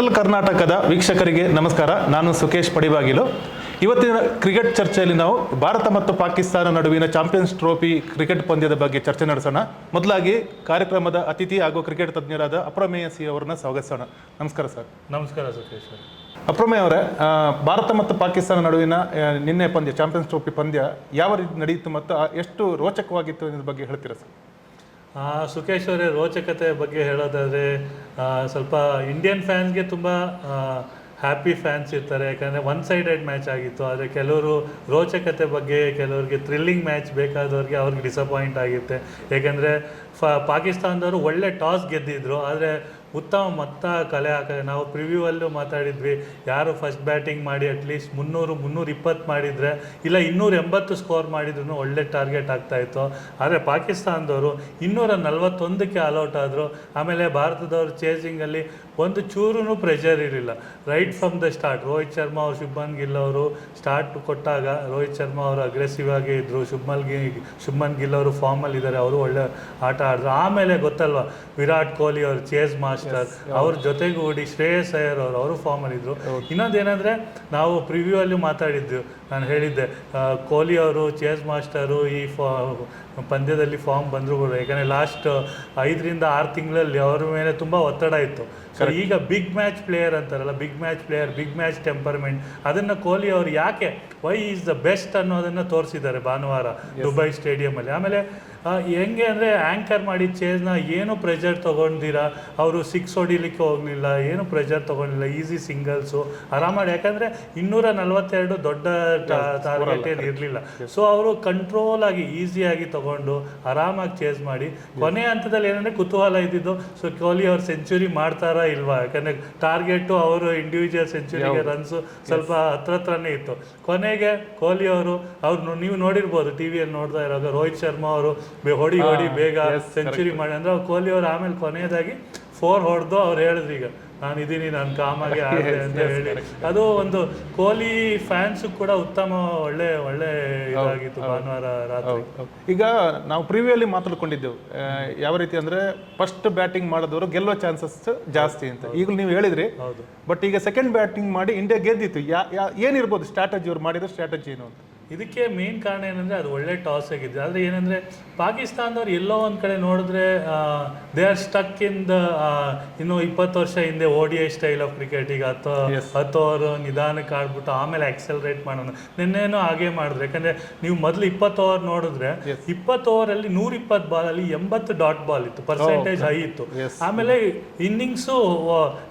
Central ಕರ್ನಾಟಕದ ವೀಕ್ಷಕರಿಗೆ ನಮಸ್ಕಾರ. ನಾನು ಸುಕೇಶ್ ಪಡಿಬಾಗಿಲು. ಇವತ್ತಿನ ಕ್ರಿಕೆಟ್ ಚರ್ಚೆಯಲ್ಲಿ ನಾವು ಭಾರತ ಮತ್ತು ಪಾಕಿಸ್ತಾನ ನಡುವಿನ ಚಾಂಪಿಯನ್ಸ್ ಟ್ರೋಫಿ ಕ್ರಿಕೆಟ್ ಪಂದ್ಯದ ಬಗ್ಗೆ ಚರ್ಚೆ ನಡೆಸೋಣ. ಮೊದಲಾಗಿ ಕಾರ್ಯಕ್ರಮದ ಅತಿಥಿ ಹಾಗೂ ಕ್ರಿಕೆಟ್ ತಜ್ಞರಾದ ಅಪ್ರಮೇಯ ಸಿ ಅವರನ್ನ ಸ್ವಾಗತಿಸೋಣ. ನಮಸ್ಕಾರ ಸರ್. ನಮಸ್ಕಾರ ಸುಕೇಶ್ ಸರ್. ಅಪ್ರಮೇಯ ಅವರೇ, ಭಾರತ ಮತ್ತು ಪಾಕಿಸ್ತಾನ ನಡುವಿನ ನಿನ್ನೆ ಪಂದ್ಯ, ಚಾಂಪಿಯನ್ಸ್ ಟ್ರೋಫಿ ಪಂದ್ಯ ಯಾವ ರೀತಿ ನಡೆಯಿತು ಮತ್ತು ಎಷ್ಟು ರೋಚಕವಾಗಿತ್ತು ಅನ್ನೋದ್ರ ಬಗ್ಗೆ ಹೇಳ್ತೀರಾ ಸರ್? ಸುಕೇಶ್ ಅವರೇ, ರೋಚಕತೆ ಬಗ್ಗೆ ಹೇಳೋದಾದರೆ ಸ್ವಲ್ಪ ಇಂಡಿಯನ್ ಫ್ಯಾನ್ಸ್ಗೆ ತುಂಬ ಹ್ಯಾಪಿ ಫ್ಯಾನ್ಸ್ ಇರ್ತಾರೆ. ಯಾಕಂದರೆ ಒನ್ ಸೈಡೆಡ್ ಮ್ಯಾಚ್ ಆಗಿತ್ತು. ಆದರೆ ಕೆಲವರು ರೋಚಕತೆ ಬಗ್ಗೆ, ಕೆಲವರಿಗೆ ಥ್ರಿಲ್ಲಿಂಗ್ ಮ್ಯಾಚ್ ಬೇಕಾದವ್ರಿಗೆ ಅವ್ರಿಗೆ ಡಿಸಪಾಯಿಂಟ್ ಆಗಿರುತ್ತೆ. ಏಕೆಂದರೆ ಪಾಕಿಸ್ತಾನದವರು ಒಳ್ಳೆ ಟಾಸ್ ಗೆದ್ದಿದ್ರು, ಆದರೆ ಉತ್ತಮ ಮೊತ್ತ ಕಲೆ ಹಾಕಿದೆ. ನಾವು ಪ್ರಿವ್ಯೂವಲ್ಲೂ ಮಾತಾಡಿದ್ವಿ, ಯಾರು ಫಸ್ಟ್ ಬ್ಯಾಟಿಂಗ್ ಮಾಡಿ ಅಟ್ಲೀಸ್ಟ್ 300-320 ಮಾಡಿದರೆ, ಇಲ್ಲ 280 ಸ್ಕೋರ್ ಮಾಡಿದ್ರು ಒಳ್ಳೆ ಟಾರ್ಗೆಟ್ ಆಗ್ತಾಯಿತ್ತು. ಆದರೆ ಪಾಕಿಸ್ತಾನದವರು 241ಕ್ಕೆ ಆಲ್ಔಟ್ ಆದರು. ಆಮೇಲೆ ಭಾರತದವರು ಚೇಸಿಂಗಲ್ಲಿ ಒಂದು ಚೂರೂ ಪ್ರೆಷರ್ ಇರಲಿಲ್ಲ. Right from the start Rohit Sharma ಅವರು, ಶುಭ್ಮನ್ ಗಿಲ್ ಅವರು ಸ್ಟಾರ್ಟ್ ಕೊಟ್ಟಾಗ ರೋಹಿತ್ ಶರ್ಮಾ ಅವರು ಅಗ್ರೆಸಿವ್ ಆಗಿ ಇದ್ದರು. ಶುಭ್ಮನ್ ಗಿಲ್ ಅವರು ಫಾರ್ಮಲ್ಲಿದ್ದಾರೆ, ಅವರು ಒಳ್ಳೆ ಆಟ ಆಡಿದ್ರು. ಆಮೇಲೆ ಗೊತ್ತಲ್ವ, ವಿರಾಟ್ ಕೊಹ್ಲಿ ಅವರು ಚೇಸ್ ಮಾಸ್ಟರ್, ಅವ್ರ ಜೊತೆಗೂಡಿ ಶ್ರೇಯಸ್ ಅಯ್ಯರ್ ಅವರು ಫಾರ್ಮಲ್ಲಿದ್ದರು. ಇನ್ನೊಂದೇನೆಂದರೆ, ನಾವು ಪ್ರಿವ್ಯೂ ಅಲ್ಲಿ ಮಾತಾಡಿದ್ವಿ, ನಾನು ಹೇಳಿದ್ದೆ ಕೊಹ್ಲಿ ಅವರು ಚೇಸ್ ಮಾಸ್ಟರು ಈ ಪಂದ್ಯದಲ್ಲಿ ಫಾರ್ಮ್ ಬಂದರೂ ಕೂಡ, ಯಾಕಂದರೆ ಲಾಸ್ಟ್ 5-6 ತಿಂಗಳಲ್ಲಿ ಅವ್ರ ಮೇಲೆ ತುಂಬ ಒತ್ತಡ ಇತ್ತು. ಸೊ ಈಗ ಬಿಗ್ ಮ್ಯಾಚ್ ಪ್ಲೇಯರ್ ಅಂತಾರಲ್ಲ, big match player, big match temperament, ಅದನ್ನು ಕೊಹ್ಲಿ ಅವರು ಯಾಕೆ ವೈ ಈಸ್ ದ ಬೆಸ್ಟ್ ಅನ್ನೋದನ್ನು ತೋರಿಸಿದ್ದಾರೆ ಭಾನುವಾರ ದುಬೈ ಸ್ಟೇಡಿಯಮಲ್ಲಿ. ಆಮೇಲೆ ಹೆಂಗೆ ಅಂದರೆ, ಆ್ಯಂಕರ್ ಮಾಡಿ ಚೇಸ್ನ ಏನು ಪ್ರೆಷರ್ ತೊಗೊಂಡಿರ, ಅವರು 6 ಹೊಡಿಲಿಕ್ಕೆ ಹೋಗಲಿಲ್ಲ, ಏನು ಪ್ರೆಷರ್ ತೊಗೊಂಡಿಲ್ಲ, ಈಸಿ ಸಿಂಗಲ್ಸು ಆರಾಮಾಗಿ. ಯಾಕಂದರೆ 242 ದೊಡ್ಡ ಟಾರ್ಗೆಟ್ ಏನು ಇರಲಿಲ್ಲ. ಸೊ ಅವರು ಕಂಟ್ರೋಲ್ ಆಗಿ ಈಸಿಯಾಗಿ ತೊಗೊಂಡು ಆರಾಮಾಗಿ ಚೇಸ್ ಮಾಡಿ, ಕೊನೆಯ ಹಂತದಲ್ಲಿ ಏನಂದರೆ ಕುತೂಹಲ ಇದ್ದಿದ್ದು, ಸೊ ಕೊಹ್ಲಿ ಅವ್ರು ಸೆಂಚುರಿ ಮಾಡ್ತಾರಾ ಇಲ್ವಾ, ಯಾಕಂದರೆ ಟಾರ್ಗೆಟು ಅವರು ಇಂಡಿವಿಜುವಲ್ ಸೆಂಚುರಿಗೆ ರನ್ಸು ಸ್ವಲ್ಪ ಹತ್ರನೇ ಇತ್ತು. ಕೊನೆಗೆ ಕೊಹ್ಲಿ ಅವರು ನೀವು ನೋಡಿರ್ಬೋದು ಟಿ ವಿಯಲ್ಲಿ ನೋಡ್ತಾ ಇರುವಾಗ, ರೋಹಿತ್ ಶರ್ಮಾ ಅವರು ಹೊಡಿ ಬೇಗ ಸೆಂಚುರಿ ಮಾಡಿ ಅಂದ್ರೆ, ಕೊಹ್ಲಿ ಅವರು ಆಮೇಲೆ ಕೊನೆಯದಾಗಿ 4 ಹೊಡೆದು ಅವ್ರು ಹೇಳಿದ್ರು, ಈಗ ನಾನಿದ್ದೀನಿ, ನಾನು ಕಾಮಾಗಿ ಆಡಿದೆ ಅಂತ ಹೇಳಿ. ಅದು ಒಂದು ಕೊಹ್ಲಿ ಫ್ಯಾನ್ಸ್ ಕೂಡ ಉತ್ತಮ ಒಳ್ಳೆ ಇದಾಗಿತ್ತು ಭಾನುವಾರ ರಾತ್ರಿ. ಈಗ ನಾವು ಪ್ರಿವ್ಯೂ ಅಲ್ಲಿ ಮಾತಾಡ್ಕೊಂಡಿದ್ದೆವು ಯಾವ ರೀತಿ ಅಂದ್ರೆ, ಫಸ್ಟ್ ಬ್ಯಾಟಿಂಗ್ ಮಾಡಿದವರು ಗೆಲ್ಲುವ ಚಾನ್ಸಸ್ ಜಾಸ್ತಿ ಅಂತ. ಈಗ ನೀವು ಹೇಳಿದ್ರಿ, ಬಟ್ ಈಗ ಸೆಕೆಂಡ್ ಬ್ಯಾಟಿಂಗ್ ಮಾಡಿ ಇಂಡಿಯಾ ಗೆದ್ದಿತ್ತು. ಏನಿರ್ಬೋದು ಸ್ಟ್ರಾಟಜಿ, ಅವ್ರು ಮಾಡಿದ ಸ್ಟ್ರಾಟಜಿ ಏನು ಅಂತ? ಇದಕ್ಕೆ ಮೇನ್ ಕಾರಣ ಏನಂದರೆ, ಅದು ಒಳ್ಳೆ ಟಾಸ್ ಆಗಿದ್ದು. ಆದರೆ ಏನಂದರೆ, ಪಾಕಿಸ್ತಾನದವ್ರು ಎಲ್ಲೋ ಒಂದು ಕಡೆ ನೋಡಿದ್ರೆ they are stuck in the ಇನ್ನು 20 ವರ್ಷ ಹಿಂದೆ ODI ಸ್ಟೈಲ್ ಆಫ್ ಕ್ರಿಕೆಟ್. ಈಗ 10 ಓವರ್ ನಿಧಾನಕ್ಕೆ ಆಡ್ಬಿಟ್ಟು ಆಮೇಲೆ ಆಕ್ಸೆಲರೇಟ್ ಮಾಡೋಣ. ನಿನ್ನೇನೋ ಹಾಗೆ ಮಾಡಿದ್ರು. ಯಾಕಂದರೆ ನೀವು ಮೊದಲು 20 ಓವರ್ ನೋಡಿದ್ರೆ, 20 ಓವರಲ್ಲಿ 120 ಬಾಲಲ್ಲಿ 80 ಡಾಟ್ ಬಾಲ್ ಇತ್ತು, ಪರ್ಸೆಂಟೇಜ್ ಹೈ ಇತ್ತು. ಆಮೇಲೆ ಇನ್ನಿಂಗ್ಸು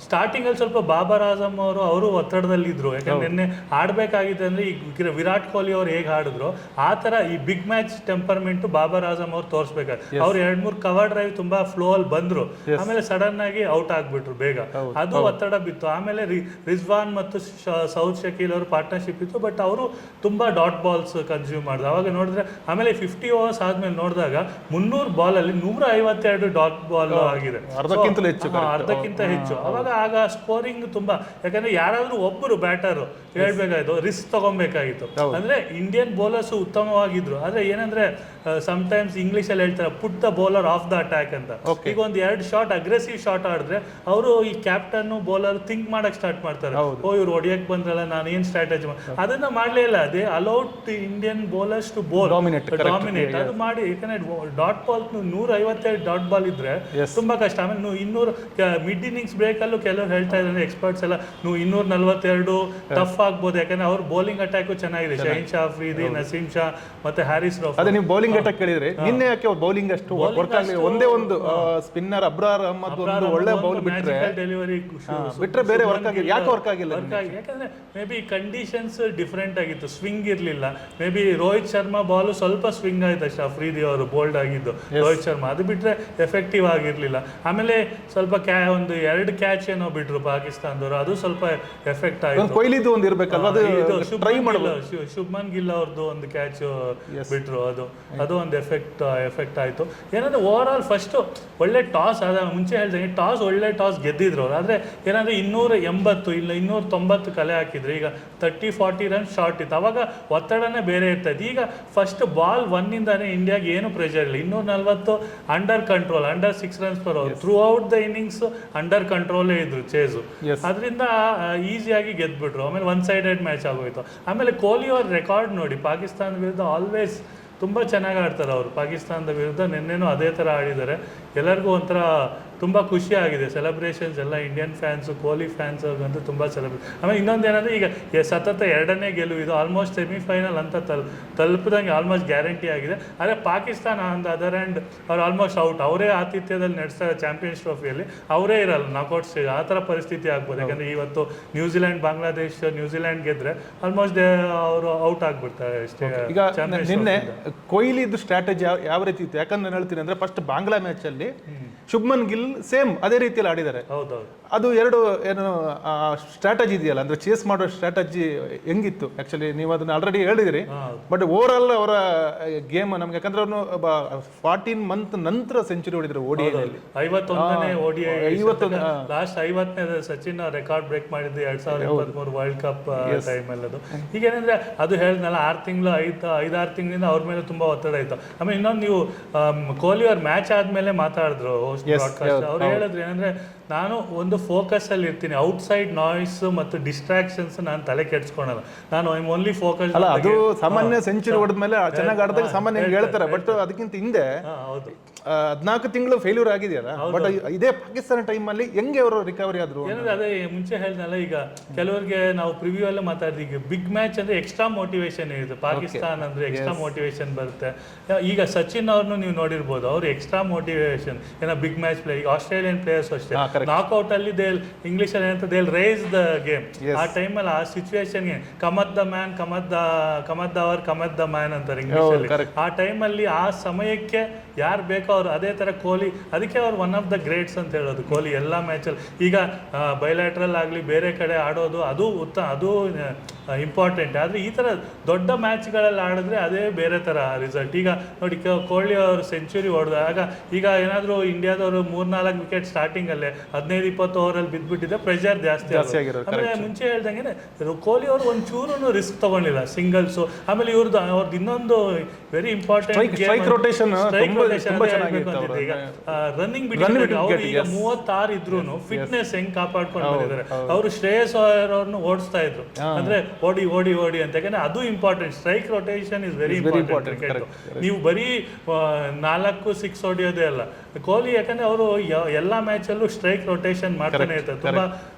ಸ್ಟಾರ್ಟಿಂಗಲ್ಲಿ ಸ್ವಲ್ಪ ಬಾಬರ್ ಆಜಮ್ ಅವರು ಒತ್ತಡದಲ್ಲಿದ್ದರು. ಯಾಕಂದ್ರೆ ನಿನ್ನೆ ಆಡಬೇಕಾಗಿದೆ ಅಂದರೆ, ಈಗ ವಿರಾಟ್ ಕೊಹ್ಲಿ ಅವರು ಹೇಗೆ ಆಡಿದ್ರು ಆ ಥರ ಈ big match temperament Babur Azam ಅವ್ರು ತೋರಿಸ್ಬೇಕಾದ್ರೆ, ಅವ್ರು 2-3 ಕವರ್ ಡ್ರೈವ್ ತುಂಬಾ ಫ್ಲೋ ಅಲ್ಲಿ ಬಂದ್ರು, ಆಮೇಲೆ ಸಡನ್ ಆಗಿ ಔಟ್ ಆಗ್ಬಿಟ್ರು ಬೇಗ. ಅದು ಒತ್ತಡ ಬಿತ್ತು. ಆಮೇಲೆ ರಿಜ್ವಾನ್ ಮತ್ತು ಸೌದ್ ಶಕೀಲ್ ಅವರು ಪಾರ್ಟ್ನರ್ಶಿಪ್ ಇತ್ತು, ಬಟ್ ಅವರು ತುಂಬಾ ಡಾಟ್ ಬಾಲ್ಸ್ ಕನ್ಸ್ಯೂಮ್ ಮಾಡಿದ್ರು. ಅವಾಗ ನೋಡಿದ್ರೆ, ಆಮೇಲೆ 50 ಓವರ್ಸ್ ಆದ್ಮೇಲೆ ನೋಡಿದಾಗ 300 ಬಾಲ್ ಅಲ್ಲಿ 152 ಡಾಟ್ ಬಾಲ್ ಆಗಿದೆ, ಅರ್ಧಕ್ಕಿಂತ ಹೆಚ್ಚು. ಆಗ ಸ್ಕೋರಿಂಗ್ ತುಂಬಾ, ಯಾಕಂದ್ರೆ ಯಾರಾದ್ರೂ ಒಬ್ಬರು ಬ್ಯಾಟರ್ ಹೇಳ್ಬೇಕಾಯ್ತು, ರಿಸ್ಕ್ ತಗೊಬೇಕಾಗಿತ್ತು. ಅಂದ್ರೆ ಇಂಡಿಯನ್ ಬೌಲರ್ಸ್ ಉತ್ತಮವಾಗಿದ್ರು. ಆದ್ರೆ ಏನಂದ್ರೆ, ಸಮ್ಟೈಮ್ಸ್ ಇಂಗ್ಲಿಷಲ್ಲಿ ಹೇಳ್ತಾರೆ put the bowler of the attack ಅಂತ. ಈಗ ಒಂದು 2 ಶಾಟ್ ಅಗ್ರೆಸಿವ್ ಶಾಟ್ ಆಡಿದ್ರೆ, ಅವರು ಈ ಕ್ಯಾಪ್ಟನ್ ಬೌಲರ್ ಥಿಂಕ್ ಮಾಡಕ್ ಸ್ಟಾರ್ಟ್ ಮಾಡ್ತಾರೆ, ಇವ್ರು ಹೊಡಿಯಕ್ ಬಂದ್ರಲ್ಲ, ನಾನು ಏನ್ ಸ್ಟ್ರಾಟಜಿ ಅದನ್ನ ಮಾಡ್ಲೇ ಇಲ್ಲ. ಅದೇ allowed Indian bowlers to bowl dominate ಅದು ಮಾಡಿ. ಯಾಕಂದ್ರೆ ಡಾಟ್ ಬಾಲ್ 152 ಡಾಟ್ ಬಾಲ್ ಇದ್ರೆ ತುಂಬಾ ಕಷ್ಟ. ಆಮೇಲೆ 200 ಮಿಡ್ ಇನ್ನಿಂಗ್ಸ್ ಬ್ರೇಕ್ ಅಲ್ಲೂ ಕೆಲವರು ಹೇಳ್ತಾ ಇದ್ದಾರೆ ಎಕ್ಸ್ಪರ್ಟ್ಸ್ ಎಲ್ಲ, 242 ಟಫ್ ಆಗ್ಬೋದು. ಯಾಕಂದ್ರೆ ಅವ್ರ ಬೌಲಿಂಗ್ ಅಟ್ಯಾಕ್ ಚೆನ್ನಾಗಿದೆ, ಶಹೀನ್ ಶಾ ಅಫ್ರಿದಿ, ನಸೀಮ್ ಶಾ ಮತ್ತೆ ಹ್ಯಾರಿಸ್ ರಫ್. ಅದೇ ನೀವು ಬೌಲಿಂಗ್ ಅಟ್ಯಾಕ್ ಕೇಳಿದ್ರೆ, ನಿನ್ನೆ ಯಾಕೆ ಬೌಲಿಂಗ್ ಅಷ್ಟು ವರ್ಕ್ ಆಗಲಿಲ್ಲ? ಒಂದೇ ಒಂದು ಸ್ಪಿನ್ನರ್ ಅಬ್ರಾರ್ ಅಹ್ಮದ್ ಒಂದು ಒಳ್ಳೆ ಬೌಲ್ ಬಿಟ್ರೆ ಬೇರೆ ವರ್ಕ್ ಆಗಿಲ್ಲ. ಯಾಕೆ ವರ್ಕ್ ಆಗಿಲ್ಲ? ಯಾಕಂದ್ರೆ ಮೇ ಬಿ ಕಂಡೀಷನ್ಸ್ ಡಿಫ್ರೆಂಟ್ ಆಗಿತ್ತು, ಸ್ವಿಂಗ್ ಇರಲಿಲ್ಲ. May be Rohit Sharma ball ಸ್ವಲ್ಪ ಸ್ವಿಂಗ್ ಆಯ್ತು ಅಷ್ಟೇ, ಅಫ್ರಿದಿ ಅವರು ಬೋಲ್ಡ್ ಆಗಿದ್ದು ರೋಹಿತ್ ಶರ್ಮಾ, ಅದು ಬಿಟ್ರೆ ಎಫೆಕ್ಟಿವ್ ಆಗಿರ್ಲಿಲ್ಲ. ಆಮೇಲೆ ಸ್ವಲ್ಪ ಒಂದು 2 ಕ್ಯಾಚ್ ಏನೋ ಬಿಟ್ರು ಪಾಕಿಸ್ತಾನದವರು, ಅದು ಸ್ವಲ್ಪ ಎಫೆಕ್ಟ್ ಆಯ್ತು. ಕೊಹ್ಲಿದು ಒಂದು ಇರ್ಬೇಕಲ್ಲ, ಅದು ಟ್ರೈ ಮಾಡಬಹುದು. ಶುಭ್ಮನ್ ಗಿಲ್ ಅವ್ರದ್ದು ಒಂದು ಕ್ಯಾಚ್ ಬಿಟ್ರು, ಅದು ಒಂದು ಎಫೆಕ್ಟ್ ಆಯ್ತು. ಏನಂದ್ರೆ ಓವರ್ ಆಲ್ ಫಸ್ಟ್ ಒಳ್ಳೆ ಟಾಸ್ ಅದ, ಮುಂಚೆ ಹೇಳ್ದಂಗೆ ಒಳ್ಳೆ ಟಾಸ್ ಗೆದ್ದಿದ್ರು ಅವ್ರು. ಆದ್ರೆ ಏನಂದ್ರೆ 280 ಇಲ್ಲ 290 ಕಲೆ ಹಾಕಿದ್ರು. ಈಗ 30-40 ರನ್ ಶಾರ್ಟ್ ಇತ್ತು, ಅವಾಗ ಒತ್ತಡನೇ ಬೇರೆ ಇರ್ತದೆ. ಈಗ ಫಸ್ಟ್ ಬಾಲ್ 1 ಇಂದಾನೆ ಇಂಡಿಯಾಗೆ ಏನು ಪ್ರೆಷರ್ ಇಲ್ಲ. 240 under control, under 6 runs per over throughout the innings under ಕಂಟ್ರೋಲೇ ಇದ್ರು ಚೇಸು. ಅದರಿಂದ ಈಸಿಯಾಗಿ ಗೆದ್ಬಿಟ್ರು. ಆಮೇಲೆ ಒನ್ ಸೈಡೆಡ್ ಮ್ಯಾಚ್ ಆಗೋಯ್ತು. ಆಮೇಲೆ ಕೊಹ್ಲಿ ಅವ್ರ ರೆಕಾರ್ಡ್ ನೋಡಿ, ಪಾಕಿಸ್ತಾನ ವಿರುದ್ಧ ಆಲ್ವೇಸ್ ತುಂಬ ಚೆನ್ನಾಗಿ ಆಡ್ತಾರೆ ಅವರು. ಪಾಕಿಸ್ತಾನದ ವಿರುದ್ಧ ನಿನ್ನೆನೂ ಅದೇ ಥರ ಆಡಿದ್ದಾರೆ. ಎಲ್ಲರಿಗೂ ಒಂಥರ ತುಂಬ ಖುಷಿ ಆಗಿದೆ. ಸೆಲೆಬ್ರೇಷನ್ಸ್ ಎಲ್ಲ ಇಂಡಿಯನ್ ಫ್ಯಾನ್ಸು, ಕೊಹ್ಲಿ ಫ್ಯಾನ್ಸ್ ಅವ್ರಿಗಂತೂ ತುಂಬ ಸೆಲೆಬ್ರೇಷನ್. ಆಮೇಲೆ ಇನ್ನೊಂದು ಏನಂದರೆ, ಈಗ ಸತತ 2ನೇ ಗೆಲುವು ಇದು. ಆಲ್ಮೋಸ್ಟ್ ಸೆಮಿಫೈನಲ್ ಅಂತ ತಲುಪಿದಂಗೆ ಆಲ್ಮೋಸ್ಟ್ ಗ್ಯಾರಂಟಿ ಆಗಿದೆ. ಆದರೆ Pakistan on the other hand ಅವ್ರು ಆಲ್ಮೋಸ್ಟ್ ಔಟ್. ಅವರೇ ಆತಿಥ್ಯದಲ್ಲಿ ನಡೆಸ್ತಾರೆ ಚಾಂಪಿಯನ್ಸ್ ಟ್ರೋಫಿಯಲ್ಲಿ, ಅವರೇ ಇರಲ್ಲ ನಾಕೌಟ್ ಸ್ಟೇಜ್. ಆ ಥರ ಪರಿಸ್ಥಿತಿ ಆಗ್ಬೋದು. ಯಾಕಂದರೆ ಇವತ್ತು ನ್ಯೂಜಿಲೆಂಡ್, ಬಾಂಗ್ಲಾದೇಶ್ ನ್ಯೂಜಿಲೆಂಡ್ ಗೆದ್ರೆ ಆಲ್ಮೋಸ್ಟ್ ಅವರು ಔಟ್ ಆಗ್ಬಿಡ್ತಾರೆ ಅಷ್ಟೇ. ಈಗ ನಿನ್ನೆ ಕೊಹ್ಲಿದು ಸ್ಟ್ರಾಟಜಿ ಯಾವ ರೀತಿ ಇತ್ತು? ಯಾಕಂದ್ರೆ ನಾನು ಹೇಳ್ತೀನಿ ಅಂದರೆ, ಫಸ್ಟ್ ಬಾಂಗ್ಲಾ ಮ್ಯಾಚಲ್ಲಿ ಶುಭ್ಮನ್ ಗಿಲ್ ಸೇಮ್ ಅದೇ ರೀತಿಯಲ್ಲಿ ಆಡಿದ್ದಾರೆ. ಅದು ಎರಡು ಏನು ಸ್ಟ್ರಾಟಜಿ ಇದೆಯಲ್ಲ, ಅಂದ್ರೆ ಚೇಸ್ ಮಾಡೋ ಸ್ಟ್ರಾಟಜಿ ಹೆಂಗಿತ್ತು? ಆಕ್ಚುಲಿ ನೀವು ಅದನ್ನ ಆಲ್ರೆಡಿ ಹೇಳಿದಿರಿ, ಬಟ್ ಓವರ್ ಆಲ್ ಅವರ ಗೇಮ್ ನಮ್ಗೆ, ಯಾಕಂದ್ರೆ ಅವ್ರು 14 ಮಂತ್ ನಂತರ ಸೆಂಚುರಿ ಹೊಡಿದ್ರು ODI-ನಲ್ಲಿ. 51ನೇ ODI, ಲಾಸ್ಟ್ 50ನೇ ಸಚಿನ್ ರೆಕಾರ್ಡ್ ಬ್ರೇಕ್ ಮಾಡಿದ್ದು 2023 ವರ್ಲ್ಡ್ ಕಪ್ ಟೈಮಲ್ಲಿ. ಅದು ಈಗ ಏನಂದ್ರೆ, ಅದು ಹೇಳಿದ್ನಲ್ಲ 6 ತಿಂಗಳು 5-6 ತಿಂಗಳಿಂದ ಅವ್ರ ಮೇಲೆ ತುಂಬಾ ಒತ್ತಡ ಇತ್ತು. ಆಮೇಲೆ ಇನ್ನೊಂದು, ನೀವು ಕೊಹ್ಲಿ ಅವ್ರ ಮ್ಯಾಚ್ ಆದ್ಮೇಲೆ ಮಾತಾಡಿದ್ರು ಬ್ರಾಡ್ಕಾಸ್ಟ್, ಅವ್ರು ಹೇಳಿದ್ರು ಏನಂದ್ರೆ, ನಾನು ಒಂದು ಫೋಕಸ್ ಅಲ್ಲಿ ಇರ್ತೀನಿ, ಔಟ್ಸೈಡ್ ನಾಯ್ಸ್ ಮತ್ತು ಡಿಸ್ಟ್ರಾಕ್ಷನ್ಸ್ ನಾನು ತಲೆ ಕೆಡ್ಸ್ಕೊಳಲ್ಲ, ನಾನು ಐ ಆಮ್ ಓನ್ಲಿ ಫೋಕಸ್. ಅಲ್ಲ, ಅದು ಸಾಮಾನ್ಯ ಸೆಂಚುರಿ ಹೊಡೆದ್ಮೇಲೆ ಚೆನ್ನಾಗಿ ಆಡಿದಾಗ ಸಾಮಾನ್ಯ ಹೇಳ್ತಾರೆ. ಬಟ್ ಅದಕ್ಕಿಂತ ಹಿಂದೆ 14 ತಿಂಗಳು ಫೇಲ್ಯೂರ್ ಆಗಿದೆಯಲ್ಲ. ಬಟ್ ಇದೇ ಪಾಕಿಸ್ತಾನ ಟೈಮ್ ಅಲ್ಲಿ ಹೆಂಗೆ ಅವರು ರಿಕವರಿ ಆದ್ರು? ಏನಂದ್ರೆ, ಅದೇ ಮುಂಚೆ ಹೇಳ್ದಲ್ಲ, ಈಗ ಕೆಲವರಿಗೆ ನಾವು ಪ್ರಿವ್ಯೂ ಅಲ್ಲೇ ಮಾತಾಡಿದ್ವಿ, ಈಗ ಬಿಗ್ ಮ್ಯಾಚ್ ಅಂದ್ರೆ ಎಕ್ಸ್ಟ್ರಾ ಮೋಟಿವೇಶನ್ ಇರುತ್ತೆ. ಪಾಕಿಸ್ತಾನ ಅಂದ್ರೆ ಎಕ್ಸ್ಟ್ರಾ ಮೋಟಿವೇಶನ್ ಬರುತ್ತೆ. ಈಗ ಸಚಿನ್ ಅವ್ರನ್ನು ನೀವು ನೋಡಿರ್ಬೋದು, ಅವ್ರು ಎಕ್ಸ್ಟ್ರಾ ಮೋಟಿವೇಶನ್ ಏನೋ ಬಿಗ್ ಮ್ಯಾಚ್ ಪ್ಲೇ. ಈಗ ಆಸ್ಟ್ರೇಲಿಯನ್ ಪ್ಲೇಯರ್ಸ್ ಅಷ್ಟೇ, ನಾಕ್ಔಟ್ ಅಲ್ಲಿ ಇಂಗ್ಲಿಷ್ ಅಲ್ಲಿ ಏನಂತ ರೇಸ್ ದ ಗೇಮ್. ಆ ಟೈಮಲ್ಲಿ ಆ ಸಿಚುವೇಶನ್ಗೆ cometh the man, cometh the man ಅಂತಾರೆ ಇಂಗ್ಲಿಷ್ ಅಲ್ಲಿ. ಆ ಟೈಮಲ್ಲಿ ಆ ಸಮಯಕ್ಕೆ ಯಾರು ಬೇಕೋ ಅವ್ರು, ಅದೇ ತರ ಕೊಹ್ಲಿ, ಅದಕ್ಕೆ ಅವ್ರು ಒನ್ ಆಫ್ ದ ಗ್ರೇಟ್ಸ್ ಅಂತ ಹೇಳೋದು. ಕೊಹ್ಲಿ ಎಲ್ಲ ಮ್ಯಾಚಲ್ಲಿ, ಈಗ ಬೈಲ್ಯಾಟ್ರಲ್ ಆಗಲಿ ಬೇರೆ ಕಡೆ ಆಡೋದು, ಅದು ಅದು ಇಂಪಾರ್ಟೆಂಟ್. ಆದರೆ ಈ ಥರ ದೊಡ್ಡ ಮ್ಯಾಚ್ಗಳಲ್ಲಿ ಆಡಿದ್ರೆ ಅದೇ ಬೇರೆ ಥರ ರಿಸಲ್ಟ್. ಈಗ ನೋಡಿ, ಕೊಹ್ಲಿ ಅವರು ಸೆಂಚುರಿ ಹೊಡೆದಾಗ, ಈಗ ಏನಾದರೂ ಇಂಡಿಯಾದವರು 3-4 ವಿಕೆಟ್ ಸ್ಟಾರ್ಟಿಂಗಲ್ಲೇ 15-20 ಓವರಲ್ಲಿ ಬಿದ್ದುಬಿಟ್ಟಿದೆ, ಪ್ರೆಷರ್ ಜಾಸ್ತಿ ಆಗಿರೋದು. ಆಮೇಲೆ ಮುಂಚೆ ಹೇಳ್ದಂಗೆ ಕೊಹ್ಲಿ ಅವರು ಒಂಚೂರು ರಿಸ್ಕ್ ತಗೊಂಡಿಲ್ಲ ಸಿಂಗಲ್ಸು. ಆಮೇಲೆ ಅವ್ರದ್ದು ಇನ್ನೊಂದು ವೆರಿ ಇಂಪಾರ್ಟೆಂಟ್ ರನ್ನಿಂಗ್ ಬಿಟ್ಟು, ಅವ್ರು ಈಗ 36 ಇದ್ರು ಫಿಟ್ನೆಸ್ ಹೆಂಗ್ ಕಾಪಾಡ್ಕೊಂಡು ಬಂದಿದ್ದಾರೆ. ಅವರು ಶ್ರೇಯಸ್ ಅಯ್ಯರ್ ಅವ್ರನ್ನು ಓಡಿಸ್ತಾ ಇದ್ರು, ಅಂದ್ರೆ ಓಡಿ ಅಂತ. ಯಾಕಂದ್ರೆ ಅದು important. Strike rotation is very important cricket. ನೀವು ಬರೀ 4-6 ಹೊಡಿಯೋದೇ ಅಲ್ಲ ಕೊಹ್ಲಿ, ಯಾಕಂದ್ರೆ ಅವರು ಎಲ್ಲಾ ಮ್ಯಾಚ್ ಅಲ್ಲೂ ಸ್ಟ್ರೈಕ್ ರೊಟೇಷನ್ ಮಾಡ್ತಾನೆ ಇರ್ತಾರೆ, ತುಂಬಾ